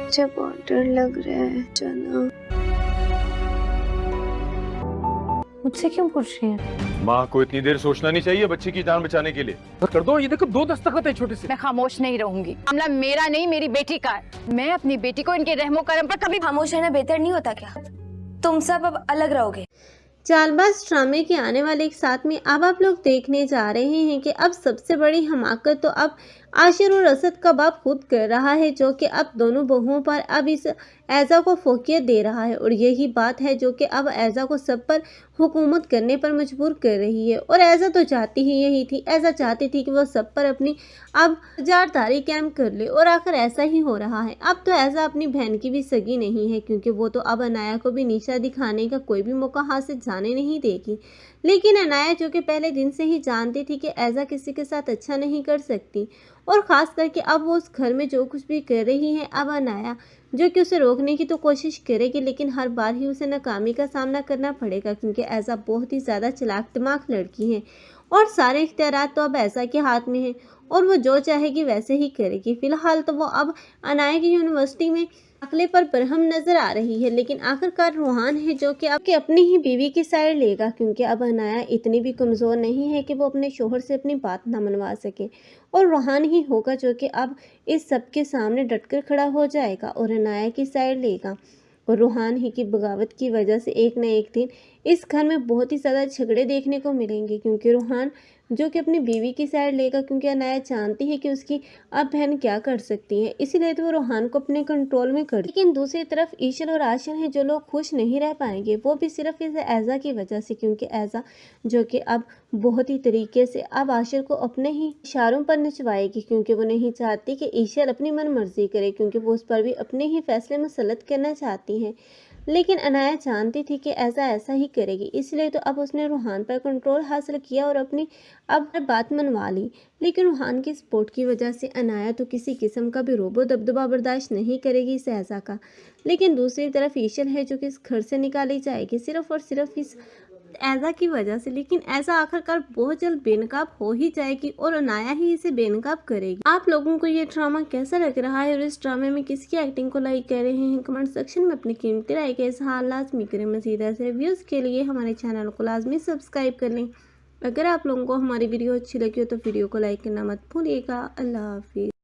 मुझे बहुत डर लग रहा है जाना। मुझसे क्यों पूछ रही है? माँ को इतनी देर सोचना नहीं चाहिए बच्चे की जान बचाने के लिए। कर दो, ये देखो 2 दस्तखत है छोटे से। मैं खामोश नहीं रहूंगी। मामला मेरा नहीं, मेरी बेटी का है। मैं अपनी बेटी को इनके रहमो करम पर कभी खामोश रहना बेहतर नहीं होता क्या? तुम सब अब अलग रहोगे। चालबाज ड्रामे के आने वाले एक साथ में अब आप लोग देखने जा रहे हैं कि अब सबसे बड़ी हमाकत तो अब आशिर और असद का बाप खुद कर रहा है, जो कि अब दोनों बहुओं पर अब इस ऐज़ा को फोकियत दे रहा है। और यही बात है जो कि अब ऐज़ा को सब पर हुकूमत करने पर मजबूर कर रही है। और ऐज़ा तो चाहती ही यही थी, ऐज़ा चाहती थी कि वो सब पर अपनी अब जारदारी कायम कर ले, और आखिर ऐसा ही हो रहा है। अब तो ऐज़ा अपनी बहन की भी सगी नहीं है, क्योंकि वो तो अब अनाया को भी नीचा दिखाने का कोई भी मौका हाथ से जाने नहीं देगी। लेकिन अनाया जो कि पहले दिन से ही जानती थी कि ऐज़ा किसी के साथ अच्छा नहीं कर सकती, और ख़ास करके अब वो उस घर में जो कुछ भी कर रही है, अब अनाया जो कि उसे रोकने की तो कोशिश करेगी, लेकिन हर बार ही उसे नाकामी का सामना करना पड़ेगा, क्योंकि ऐज़ा बहुत ही ज़्यादा चालाक दिमाग लड़की है और सारे इख्तियारात तो अब ऐज़ा के हाथ में है, और वो जो चाहेगी वैसे ही करेगी। फ़िलहाल तो वो अब अनाया की यूनिवर्सिटी में दाखिले पर बरहम नज़र आ रही है, लेकिन आखिरकार रूहान है जो कि अब अपनी ही बीवी की साइड लेगा, क्योंकि अब अनाया इतनी भी कमज़ोर नहीं है कि वो अपने शोहर से अपनी बात ना मनवा सके, और रूहान ही होगा जो कि अब इस सब के सामने डटकर खड़ा हो जाएगा और अनाया की साइड लेगा। और रूहान ही की बगावत की वजह से एक न एक दिन इस घर में बहुत ही ज़्यादा झगड़े देखने को मिलेंगे, क्योंकि रूहान जो कि अपनी बीवी की साइड लेगा, क्योंकि अनाया जानती है कि उसकी अब बहन क्या कर सकती है, इसीलिए तो वो रूहान को अपने कंट्रोल में कर। लेकिन दूसरी तरफ ईशल और आशिर हैं जो लोग खुश नहीं रह पाएंगे, वो भी सिर्फ इस ऐज़ा की वजह से, क्योंकि ऐज़ा जो कि अब बहुत ही तरीके से अब आशिर को अपने ही इशारों पर नचवाएगी, क्योंकि वो नहीं चाहती कि ईशल अपनी मन मर्जी करे, क्योंकि वो उस पर भी अपने ही फैसले मुसल्लत करना चाहती हैं। लेकिन अनाया जानती थी कि ऐसा ही करेगी, इसलिए तो अब उसने रूहान पर कंट्रोल हासिल किया और अपनी अब बात मनवा ली। लेकिन रूहान की सपोर्ट की वजह से अनाया तो किसी किस्म का भी रोबो दबदबा बर्दाश्त नहीं करेगी इस ऐज़ा का। लेकिन दूसरी तरफ ईशल है जो कि इस घर से निकाली जाएगी सिर्फ और सिर्फ इस ऐज़ा की वजह से। लेकिन ऐसा आखिरकार बहुत जल्द बेनकाब हो ही जाएगी और अनाया ही इसे बेनकाब करेगी। आप लोगों को ये ड्रामा कैसा लग रहा है और इस ड्रामे में किसकी एक्टिंग को लाइक कर रहे हैं, कमेंट सेक्शन में अपनी कीमती राय का इज़हार लाजमी करें। मज़ीद ऐसे व्यूज़ के लिए हमारे चैनल को लाजमी सब्सक्राइब कर लें। अगर आप लोगों को हमारी वीडियो अच्छी लगी हो तो वीडियो को लाइक करना मत भूलिएगा। अल्लाह हाफिज़।